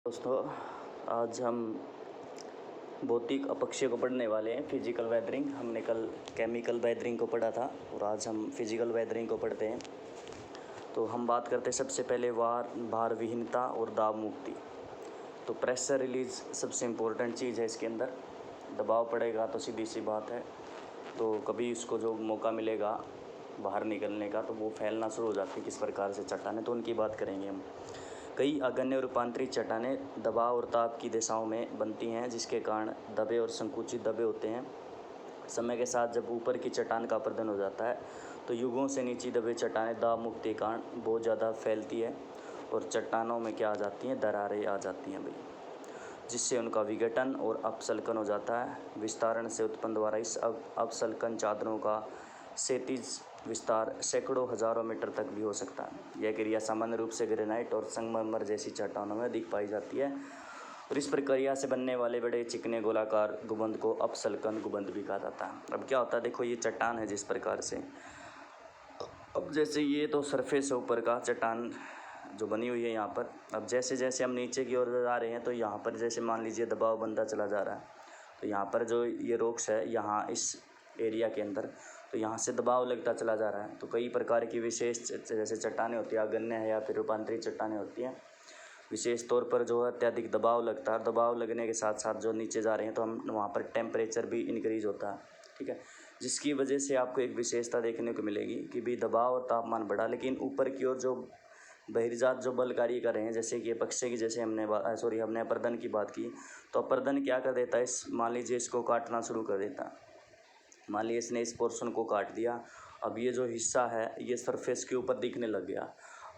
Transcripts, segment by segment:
दोस्तों, आज हम भौतिक अपक्षय को पढ़ने वाले हैं। फिजिकल वेदरिंग हमने कल केमिकल वेदरिंग को पढ़ा था और आज हम फिजिकल वेदरिंग को पढ़ते हैं। तो हम बात करते हैं सबसे पहले भार विहीनता और दाब मुक्ति। तो प्रेशर रिलीज सबसे इम्पोर्टेंट चीज़ है। इसके अंदर दबाव पड़ेगा तो सीधी सी बात है, तो कभी उसको जो मौका मिलेगा बाहर निकलने का तो वो फैलना शुरू हो जाती है। किस प्रकार से चट्टानें, तो उनकी बात करेंगे हम। कई अगण्य और रूपांतरित चट्टानें दबाव और ताप की दिशाओं में बनती हैं, जिसके कारण दबे और संकुचित दबे होते हैं। समय के साथ जब ऊपर की चट्टान का अपरदन हो जाता है तो युगों से नीचे दबे चट्टानें दाब मुक्ति के कारण बहुत ज़्यादा फैलती है और चट्टानों में क्या आ जाती हैं, दरारें आ जाती हैं भाई, जिससे उनका विघटन और अपसल्कन हो जाता है। विस्तारण से उत्पन्न द्वारा इस अपसल्कन चादरों का क्षैतिज विस्तार सैकड़ों हजारों मीटर तक भी हो सकता है। यह क्रिया सामान्य रूप से ग्रेनाइट और संगमरमर जैसी चट्टानों में अधिक पाई जाती है और इस प्रक्रिया से बनने वाले बड़े चिकने गोलाकार गुंबद को अपसल्कन गुंबद भी कहा जाता है। अब क्या होता है, देखो ये चट्टान है जिस प्रकार से, अब जैसे ये तो सरफेस है ऊपर का चट्टान जो बनी हुई है यहाँ पर। अब जैसे जैसे हम नीचे की ओर जा रहे हैं तो यहाँ पर जैसे मान लीजिए दबाव बनता चला जा रहा है, तो यहाँ पर जो ये रॉक्स है यहाँ इस एरिया के अंदर, तो यहाँ से दबाव लगता चला जा रहा है। तो कई प्रकार की विशेष जैसे चट्टानें होती है, अगण्य है या फिर रूपांतरित चट्टानें होती हैं। विशेष तौर पर जो है अत्यधिक दबाव लगता है, दबाव लगने के साथ साथ जो नीचे जा रहे हैं तो हम वहाँ पर टेम्परेचर भी इंक्रीज होता है, ठीक है, जिसकी वजह से आपको एक विशेषता देखने को मिलेगी कि भी दबाव और तापमान बढ़ा, लेकिन ऊपर की ओर जो बहिर्जात जो बल कार्य कर रहे हैं, जैसे कि अपक्षय की, जैसे हमने अपर्दन की बात की, तो अपर्दन क्या कर देता है, इस मान लीजिए इसको काटना शुरू कर देता है। मान लीजिए इसने इस पोर्शन को काट दिया, अब ये जो हिस्सा है ये सरफेस के ऊपर दिखने लग गया।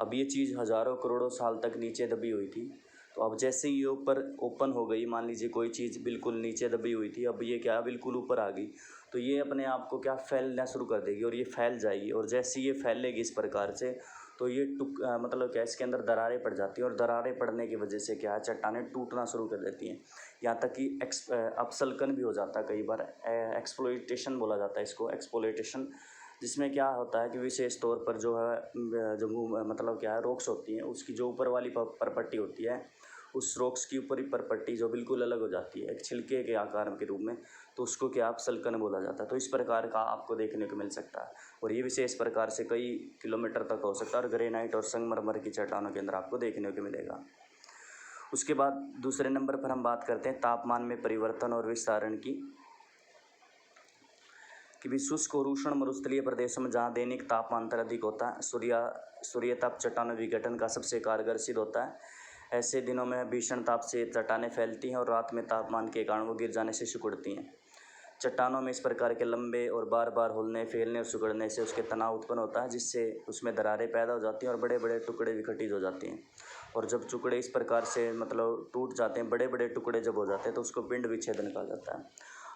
अब ये चीज़ हज़ारों करोड़ों साल तक नीचे दबी हुई थी, तो अब जैसे ये ऊपर ओपन हो गई, मान लीजिए कोई चीज़ बिल्कुल नीचे दबी हुई थी, अब ये क्या बिल्कुल ऊपर आ गई, तो ये अपने आप को क्या फैलना शुरू कर देगी और ये फैल जाएगी। और जैसे ये फैलेगी इस प्रकार से, तो ये मतलब क्या, इसके अंदर दरारें पड़ जाती हैं और दरारें पड़ने की वजह से क्या है, चट्टानें टूटना शुरू कर देती हैं। यहाँ तक कि अपसल्कन भी हो जाता है कई बार, एक्सप्लोइटेशन बोला जाता है इसको, एक्सप्लोइटेशन, जिसमें क्या होता है कि विशेष तौर पर जो है जो मतलब क्या है रॉक्स होती हैं, उसकी जो ऊपर वाली परपट्टी होती है, उस रॉक्स की ऊपरी परपट्टी जो बिल्कुल अलग हो जाती है एक छिलके के आकार के रूप में, तो उसको क्या अपसल्कन बोला जाता है। तो इस प्रकार का आपको देखने को मिल सकता है और ये विशेष प्रकार से कई किलोमीटर तक हो सकता है और ग्रेनाइट और संगमरमर की चट्टानों के अंदर आपको देखने को मिलेगा। उसके बाद दूसरे नंबर पर हम बात करते हैं तापमान में परिवर्तन और विस्तारण की, कि भी शुष्क और उष्ण मरुस्थलीय प्रदेशों में जहाँ दैनिक तापमान अधिक होता है, सूर्यताप चट्टानों विघटन का सबसे कारगर सिद्ध होता है। ऐसे दिनों में भीषण ताप से चट्टानें फैलती हैं और रात में तापमान के कारण वो गिर जाने से सिकुड़ती हैं। चट्टानों में इस प्रकार के लंबे और बार बार हिलने, फैलने और सिकुड़ने से उसके तनाव उत्पन्न होता है, जिससे उसमें दरारें पैदा हो जाती हैं और बड़े बड़े टुकड़े विघटित हो जाते हैं। और जब टुकड़े इस प्रकार से मतलब टूट जाते हैं, बड़े बड़े टुकड़े जब हो जाते हैं, तो उसको पिंड विच्छेदन कहा जाता है।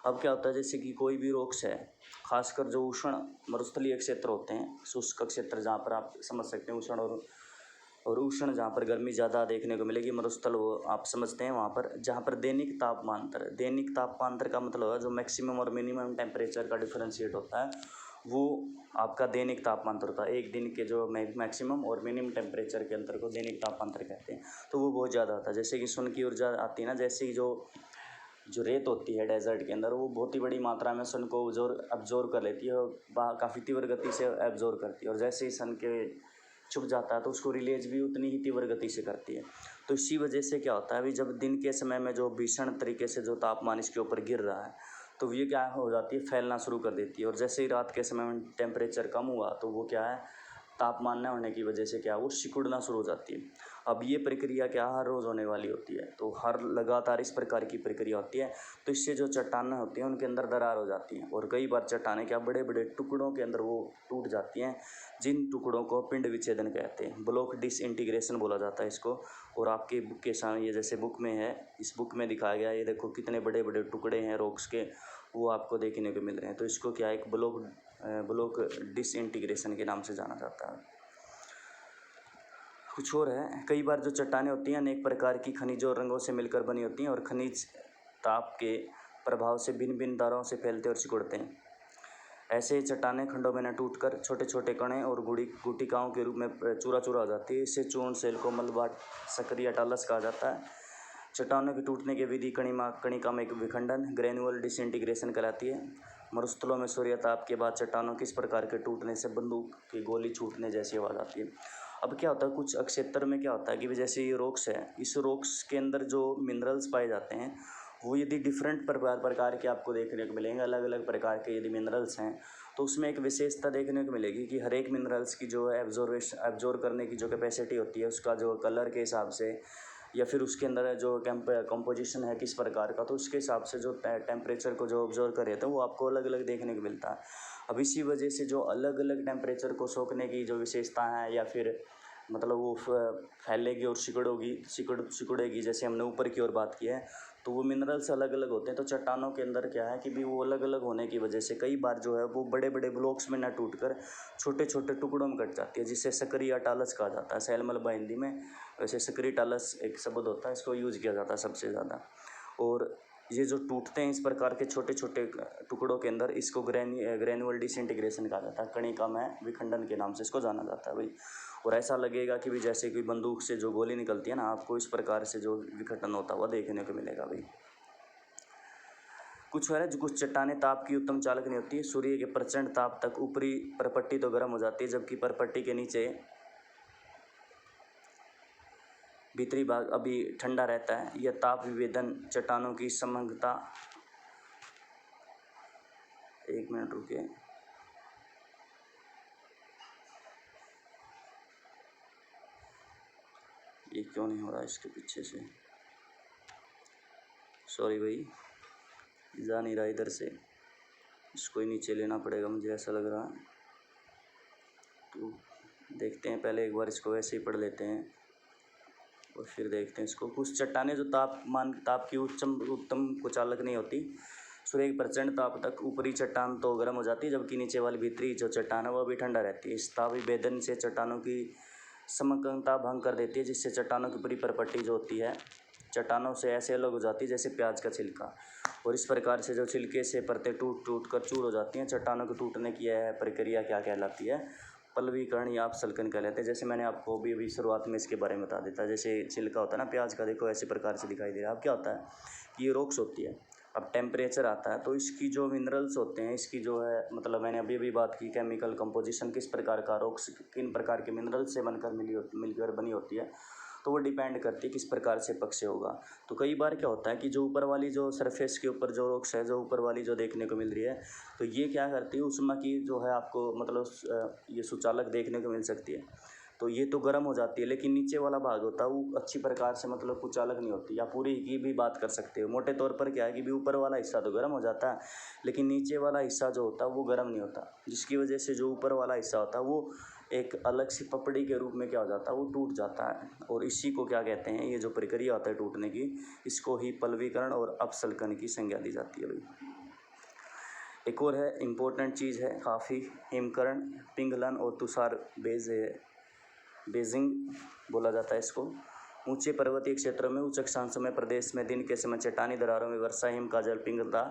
अब क्या होता है, जैसे कि कोई भी रॉक्स है, खासकर जो उष्ण मरुस्थलीय क्षेत्र होते हैं, शुष्क क्षेत्र जहाँ पर आप समझ सकते हैं उष्ण और उष्ण जहाँ पर गर्मी ज़्यादा देखने को मिलेगी, मरुस्थल वो आप समझते हैं वहाँ पर जहाँ पर दैनिक तापमांतर का मतलब है जो मैक्सिमम और मिनिमम टेम्परेचर का डिफरेंशिएट होता है, वो आपका दैनिक तापमांतर होता है। एक दिन के जो मैक्सिमम और मिनिमम टेम्परेचर के अंतर को दैनिक तापमांतर कहते हैं, तो वो बहुत ज़्यादा होता है। जैसे कि सन की ऊर्जा आती है ना, जैसे कि जो रेत होती है डेजर्ट के अंदर, वो बहुत ही बड़ी मात्रा में सन को अब्जॉर्व कर लेती है और काफ़ी तीव्र गति से एब्जॉर्व करती है, और जैसे ही सन के छुप जाता है तो उसको रिलीज भी उतनी ही तीव्र गति से करती है। तो इसी वजह से क्या होता है, अभी जब दिन के समय में जो भीषण तरीके से जो तापमान इसके ऊपर गिर रहा है, तो ये क्या हो जाती है, फैलना शुरू कर देती है। और जैसे ही रात के समय में टेम्परेचर कम हुआ तो वो क्या है, तापमान न होने की वजह से क्या वो सिकुड़ना शुरू हो जाती है। अब ये प्रक्रिया क्या हर रोज़ होने वाली होती है, तो हर लगातार इस प्रकार की प्रक्रिया होती है, तो इससे जो चट्टानें होती हैं उनके अंदर दरार हो जाती हैं और कई बार चट्टानें क्या बड़े बड़े टुकड़ों के अंदर वो टूट जाती हैं, जिन टुकड़ों को पिंड विच्छेदन कहते हैं, ब्लॉक डिसइंटीग्रेशन बोला जाता है इसको। और आपके बुक के सामने ये जैसे बुक में है, इस बुक में दिखाया गया, ये देखो कितने बड़े बड़े टुकड़े हैं रॉक्स के, वो आपको देखने को मिल रहे हैं। तो इसको क्या एक ब्लॉक डिसइंटीग्रेशन के नाम से जाना जाता है। कुछ और है, कई बार जो चट्टानें होती हैं अनेक प्रकार की खनिजों और रंगों से मिलकर बनी होती हैं और खनिज ताप के प्रभाव से भिन्न भिन्न दरों से फैलते और सिकुड़ते हैं। ऐसे ही चट्टानें खंडों में न टूटकर छोटे छोटे कणे और गुटिकाओं के रूप में चूरा चूरा हो जाती है। इससे चूर्ण सेल को मलबा सक्रिय टालस कहा जाता है। चट्टानों के टूटने की विधि कणिका में विखंडन ग्रेनुअल डिसइंटीग्रेशन कहलाती है। मरुस्थलों में सूर्यताप के बाद चट्टानों किस प्रकार के टूटने से बंदूक की गोली छूटने जैसी आवाज़ आती है। अब क्या होता है, कुछ क्षेत्र में क्या होता है कि जैसे ये रॉक्स है, इस रॉक्स के अंदर जो मिनरल्स पाए जाते हैं वो यदि डिफरेंट प्रकार के आपको देखने को मिलेंगे, अलग अलग प्रकार के यदि मिनरल्स हैं, तो उसमें एक विशेषता देखने को मिलेगी कि हर एक मिनरल्स की जो है एब्जॉर्ब करने की जो कैपेसिटी होती है, उसका जो कलर के हिसाब से या फिर उसके अंदर जो कंपोजिशन है किस प्रकार का, तो उसके हिसाब से जो टेम्परेचर को जो ऑब्जर्व करे तो वो आपको अलग अलग देखने को मिलता है। अब इसी वजह से जो अलग अलग टेम्परेचर को सोखने की जो विशेषता है या फिर मतलब वो फैलेगी और सिकुड़ेगी, जैसे हमने ऊपर की ओर बात की है, तो वो मिनरल्स अलग अलग होते हैं। तो चट्टानों के अंदर क्या है कि भी वो अलग अलग होने की वजह से कई बार जो है वो बड़े बड़े ब्लॉक्स में ना टूटकर छोटे छोटे टुकड़ों में कट जाती है, जिससे सक्रिय टालस कहा जाता है। सैलमलबा हिंदी में वैसे सक्रिय टालस एक शब्द होता है, इसको यूज़ किया जाता है सबसे ज़्यादा। और ये जो टूटते हैं इस प्रकार के छोटे छोटे टुकड़ों के अंदर, इसको ग्रेनुअल डिसइंटीग्रेशन कहा जाता है। कणिका में विखंडन के नाम से इसको जाना जाता है भाई। और ऐसा लगेगा कि भी जैसे कोई बंदूक से जो गोली निकलती है ना, आपको इस प्रकार से जो विघटन होता हुआ देखने को मिलेगा भाई। कुछ है जो कुछ चट्टानें ताप की उत्तम चालक नहीं होती है। सूर्य के प्रचंड ताप तक ऊपरी परपट्टी तो गर्म हो जाती है, जबकि परपट्टी के नीचे भीतरी भाग अभी ठंडा रहता है। यह ताप विभेदन चट्टानों की समग्रता, एक मिनट रुकिए, ये क्यों नहीं हो रहा इसके पीछे से, सॉरी भाई, जा नहीं रहा इधर से, इसको ही नीचे लेना पड़ेगा मुझे ऐसा लग रहा है। तो देखते हैं, पहले एक बार इसको वैसे ही पढ़ लेते हैं और फिर देखते हैं इसको। कुछ चट्टानें जो ताप की उत्तम कुचालक नहीं होती। सूर्य के प्रचंड ताप तक ऊपरी चट्टान तो गर्म हो जाती है, जबकि नीचे वाली भीतरी जो चट्टान है वह भी ठंडा रहती है। इस ताप विभेदन से चट्टानों की समकता भंग कर देती है, जिससे चट्टानों की पूरी परपट्टी जो होती है चट्टानों से ऐसे अलग हो जाती है जैसे प्याज का छिलका। और इस प्रकार से जो छिलके से परतें टूट कर चूर हो जाती हैं। चट्टानों के टूटने की यह प्रक्रिया क्या कहलाती है? पल्लवीकरण या अपसल्कन कहलाते हैं। जैसे मैंने आपको अभी शुरुआत में इसके बारे में बता देता, जैसे छिलका होता है ना प्याज का, देखो ऐसे प्रकार से दिखाई दे रहा है। अब क्या होता है कि ये रॉक्स होती है, अब टेम्परेचर आता है तो इसकी जो मिनरल्स होते हैं, इसकी जो है मतलब मैंने अभी बात की केमिकल कंपोजिशन, किस प्रकार का रॉक्स किन प्रकार के मिनरल्स से बनकर मिलकर बनी होती है, तो वो डिपेंड करती है किस प्रकार से पक्ष होगा। तो कई बार क्या होता है कि जो ऊपर वाली जो सरफेस के ऊपर जो रॉक्स है, जो ऊपर वाली जो देखने को मिल रही है, तो ये क्या करती है उष्मा की जो है आपको मतलब ये सुचालक देखने को मिल सकती है। तो ये तो गर्म हो जाती है, लेकिन नीचे वाला भाग होता है वो अच्छी प्रकार से मतलब कुचालक नहीं होती। या पूरी की भी बात कर सकते हो। मोटे तौर पर क्या है कि भी ऊपर वाला हिस्सा तो गर्म हो जाता है, लेकिन नीचे वाला हिस्सा जो होता है वो गर्म नहीं होता, जिसकी वजह से जो ऊपर वाला हिस्सा होता है वो एक अलग सी पपड़ी के रूप में क्या हो जाता है, वो टूट जाता है। और इसी को क्या कहते हैं, ये जो प्रक्रिया होता है टूटने की, इसको ही पल्लवीकरण और अपसल्कन की संज्ञा दी जाती है भाई। एक और है इम्पोर्टेंट चीज़ है काफ़ी, हिमकरण, पिंगलन और तुषार बेजिंग बोला जाता है इसको। ऊंचे पर्वतीय क्षेत्रों में उच्च अक्षांश में प्रदेश में दिन के समय चट्टानी दरारों में वर्षा हिम का जल पिघलता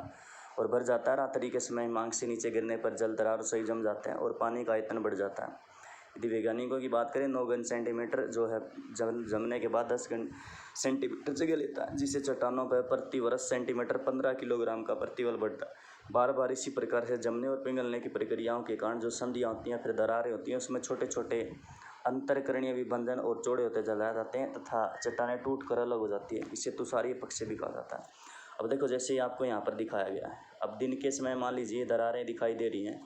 और भर जाता है। रात्रि के समय हिमांक से नीचे गिरने पर जल दरारों से जम जाते हैं और पानी का आयतन बढ़ जाता है। यदि वैज्ञानिकों की बात करें, 9 घन सेंटीमीटर जो है जमने के बाद 10 घन सेंटीमीटर जगह लेता है, जिससे चट्टानों पर प्रति वर्ष सेंटीमीटर 15 किलोग्राम का प्रतिबल बढ़ता है। बार बार इसी प्रकार से जमने और पिघलने की प्रक्रियाओं के कारण जो संधियाँ होती हैं, फिर दरारें होती हैं, उसमें छोटे छोटे अंतरकरणीय विभंजन और चौड़े होते चले जाते हैं तथा चट्टानें टूट कर अलग हो जाती है। इसे तुषारीय पक्ष भी कहा जाता है। अब देखो जैसे आपको यहाँ पर दिखाया गया है, अब दिन के समय मान लीजिए दरारें दिखाई दे रही हैं,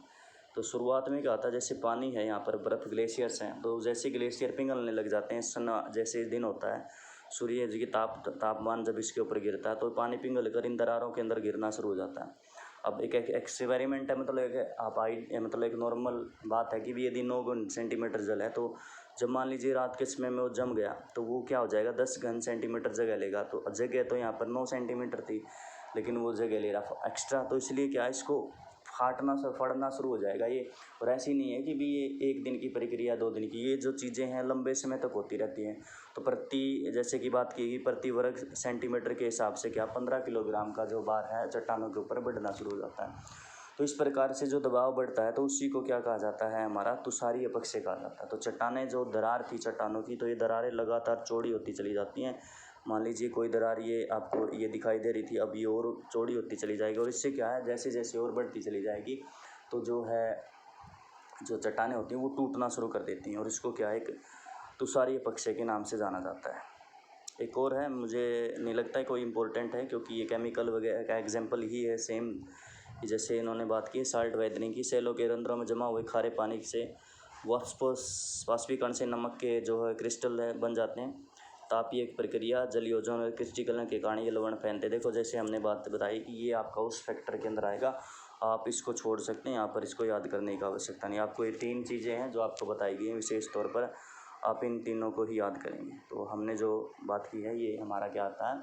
तो शुरुआत में क्या होता है, जैसे पानी है यहाँ पर, बर्फ़ ग्लेशियर्स हैं, तो जैसे ग्लेशियर पिघलने लग जाते हैं जैसे दिन होता है, सूर्य जी की तापमान जब इसके ऊपर गिरता है तो पानी पिघल कर इन दरारों के अंदर गिरना शुरू हो जाता है। अब एक एक्सपेरिमेंट है, मतलब एक नॉर्मल बात है कि भी यदि 9 सेंटीमीटर जल है, तो जब मान लीजिए रात के समय में वो जम गया तो वो क्या हो जाएगा, 10 घन सेंटीमीटर जगह लेगा। तो जगह तो यहाँ पर 9 सेंटीमीटर थी, लेकिन वो जगह ले रहा एक्स्ट्रा, तो इसलिए क्या इसको फड़ना शुरू हो जाएगा ये। और ऐसी नहीं है कि भी ये एक दिन की प्रक्रिया, 2 दिन की, ये जो चीज़ें हैं लंबे समय तक होती रहती हैं। तो जैसे कि बात की प्रति वर्ग सेंटीमीटर के हिसाब से क्या 15 किलोग्राम का जो भार है चट्टानों के ऊपर बढ़ना शुरू हो जाता है। तो इस प्रकार से जो दबाव बढ़ता है तो उसी को क्या कहा जाता है, हमारा तुषारीय पक्ष कहा जाता है। तो चट्टानें जो दरार थी चट्टानों की, तो ये दरारें लगातार चौड़ी होती चली जाती हैं मान लीजिए कोई दरार ये आपको ये दिखाई दे रही थी, अब ये और चौड़ी होती चली जाएगी और इससे क्या है, जैसे जैसे और बढ़ती चली जाएगी तो जो है जो चट्टानें होती हैं वो टूटना शुरू कर देती हैं और इसको क्या है, एक तुषारीय अपक्षय के नाम से जाना जाता है। एक और है, मुझे नहीं लगता है कोई इम्पोर्टेंट है क्योंकि ये केमिकल वगैरह का एग्जाम्पल ही है सेम, जैसे इन्होंने बात की साल्ट वेदरिंग की। सेलों के रंध्रों में जमा हुए खारे पानी से वाष्पीकरण से नमक के जो है क्रिस्टल है बन जाते हैं। तापीय प्रक्रिया जलीय ओजोन और क्रिस्टलीकरण के कारण ये लवण फैलते। देखो जैसे हमने बात बताई कि ये आपका उस फैक्टर के अंदर आएगा, आप इसको छोड़ सकते हैं, यहाँ पर इसको याद करने की आवश्यकता नहीं। आपको ये 3 चीज़ें हैं जो आपको बताई गई हैं विशेष तौर पर, आप इन तीनों को ही याद करेंगे। तो हमने जो बात की है ये हमारा क्या आता है,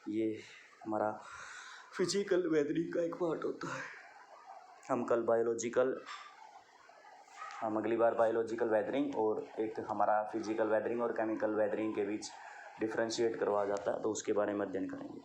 ये हमारा फिजिकल वेदरिंग का एक पार्ट होता है। हम अगली बार बायोलॉजिकल वेदरिंग और एक हमारा फिजिकल वेदरिंग और केमिकल वेदरिंग के बीच डिफ्रेंशिएट करवाया जाता है तो उसके बारे में अध्ययन करेंगे।